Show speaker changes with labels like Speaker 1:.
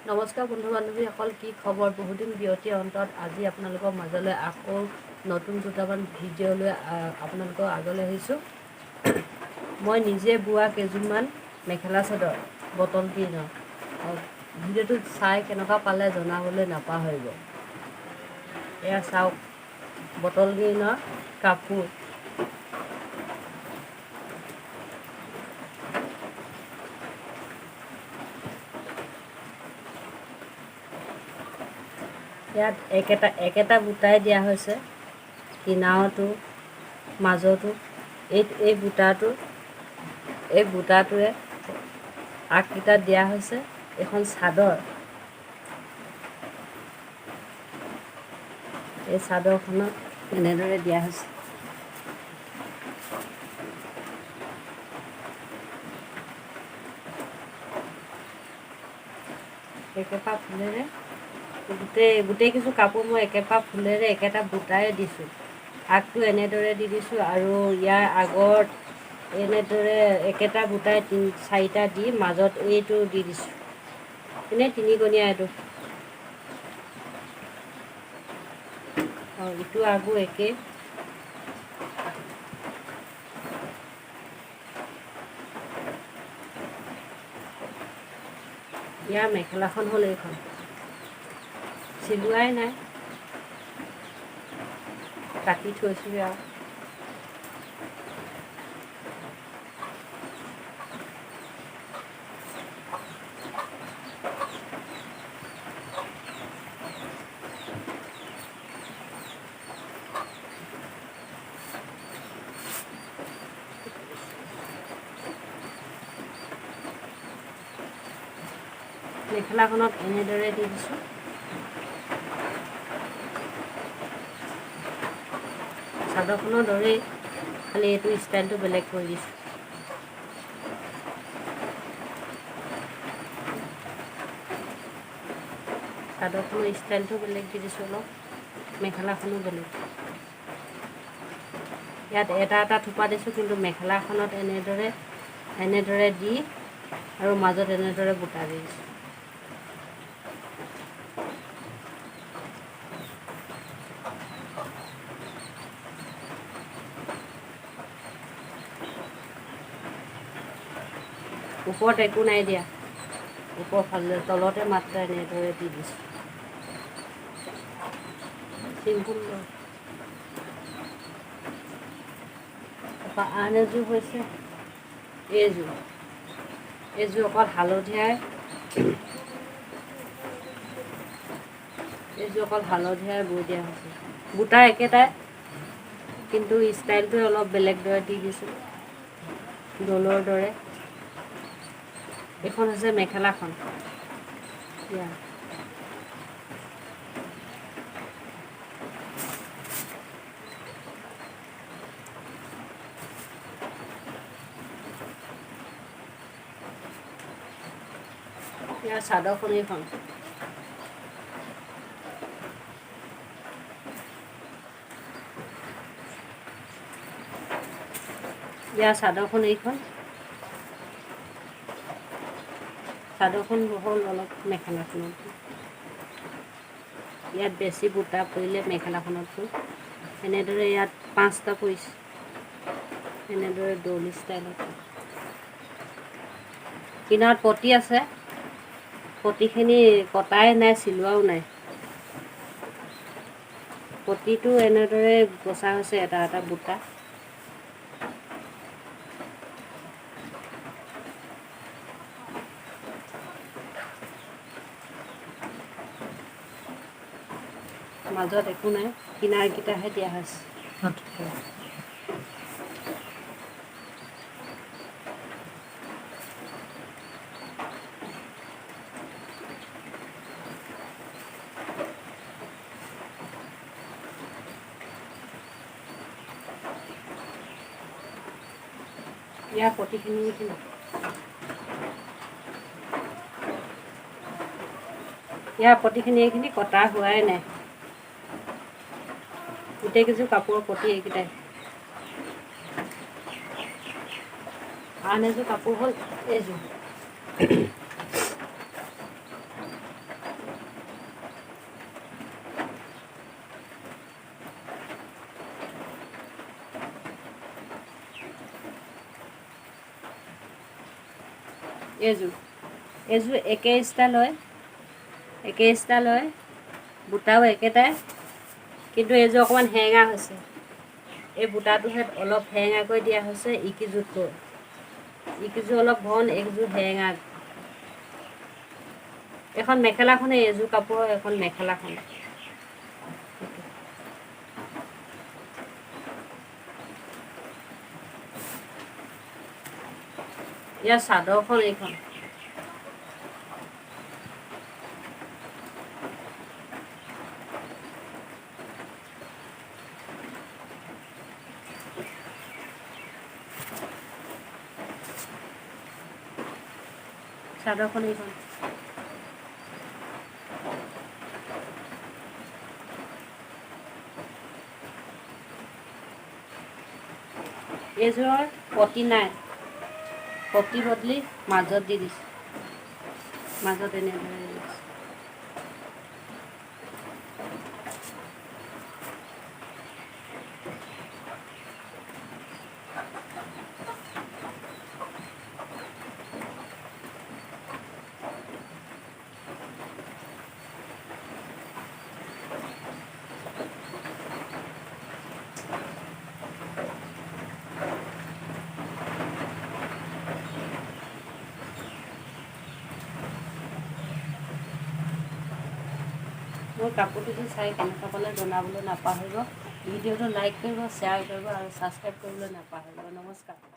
Speaker 1: নমস্কাৰ বন্ধু বান্ধৱীসকল, কি খবৰ? বহুদিন বিৰতিৰ অন্তত আজি আপোনালোকৰ মাজলৈ আকৌ নতুন দুটামান ভিডিঅ' লৈ আপোনালোকৰ আগলৈ আহিছোঁ। মই নিজে বোৱা কেইযোৰমান মেখেলা চাদৰ বটল গ্ৰীণৰ ভিডিঅ'টো চাই কেনেকুৱা পালে জনাবলৈ নাপাহৰিব। এয়া চাওক, বটল গ্ৰীণৰ কাপোৰ। ইয়াত একেটা বুটাই দিয়া হৈছে, কিনাৰতো মাজতো। এই বুটাটোৱে আগকেইটাত দিয়া হৈছে এখন চাদৰ। এই চাদৰখনত এনেদৰে দিয়া হৈছে। একেটা ফুলেৰে গোটেই কিছু কাপোৰ মই একেটা ফুলেৰে একেটা বুটাৰে দিছোঁ। আগটো এনেদৰে দি দিছোঁ আৰু ইয়াৰ আগত এনেদৰে একেটা বুটাই 4টা দি মাজত এইটো দি দিছোঁ। এনেই তিনিকণীয়া এইটো, আৰু ইটো আগো একেই। ইয়াৰ মেখেলাখন হ'ল এইখন, চিলোৱাই নাই, কাটি থৈছোঁহে আৰু। মেখেলাখনত এনেদৰে দি দিছোঁ। চাদৰখনৰ দৰেই, খালি এইটো ষ্টাইলটো বেলেগ কৰি দিছোঁ। চাদৰখনৰ ষ্টাইলটো বেলেগ দি দিছোঁ অলপ, মেখেলাখনো বেলেগ। ইয়াত এটা থোপা দিছোঁ, কিন্তু মেখেলাখনত এনেদৰে দি আৰু মাজত এনেদৰে বুটা দি দিছোঁ। ওপৰত একো নাই দিয়া, ওপৰ ফালে তলতে মাত্ৰ এনেদৰে দি দিছোঁ। চিম্পুল। তাৰপৰা আন এযোৰ হৈছে এইযোৰ অকল হালধীয়াই বৈ দিয়া হৈছে। বুটা একেটাই, কিন্তু ষ্টাইলটোৱে অলপ বেলেগ দৰে দি দিছোঁ, ডলৰ দৰে। এইখন হৈছে মেখেলাখন। ইয়াৰ চাদৰখন এইখন। ইয়াৰ চাদৰখন এইখন। চাদৰখন হ'ল অলপ মেখেলাখনত। ইয়াত বেছি বুটা পৰিলে মেখেলাখনতকৈ। এনেদৰে ইয়াত 5টা পৰিছে, এনেদৰে দলি ষ্টাইলত। কিনাৰত পতি আছে, পতিখিনি কটাই নাই, চিলোৱাও নাই। পতিটো এনেদৰে বচা হৈছে এটা বুটা। মাজত একো নাই, কিনাৰকেইটাহে দিয়া হৈছে। ইয়াৰ পতিখিনি এইখিনি কটা হোৱাই নাই। গোটেই কেইযোৰ কাপোৰৰ পতি এইকেইটাই। আন এযোৰ কাপোৰ হ'ল এইযোৰ। এইযোৰ একে ষ্টাইল হয় বুটাও একেটাই, কিন্তু এইযোৰ অকণমান হেঙা হৈছে। এই বুটাটোহে অলপ হেঙা কৰি দিয়া হৈছে ইকিযোৰতকৈ। ইকিযোৰ অলপ ঘন, এইযোৰ হেঙা। এখন মেখেলাখনে, এইযোৰ কাপোৰৰ এখন মেখেলাখন। ইয়াৰ চাদৰখন এইখন। চাদৰখন এইখন। এইযোৰৰ পতি নাই, পতি বদলি মাজত দি দিছোঁ, মাজত এনেদৰে দি দিছোঁ। মোৰ কাপোৰটো চাই কেনেকুৱা পালে জনাবলৈ নাপাহৰিব। ভিডিঅ'টো লাইক কৰিব, শ্বেয়াৰ কৰিব আৰু ছাবস্ক্ৰাইব কৰিবলৈ নাপাহৰিব। নমস্কাৰ।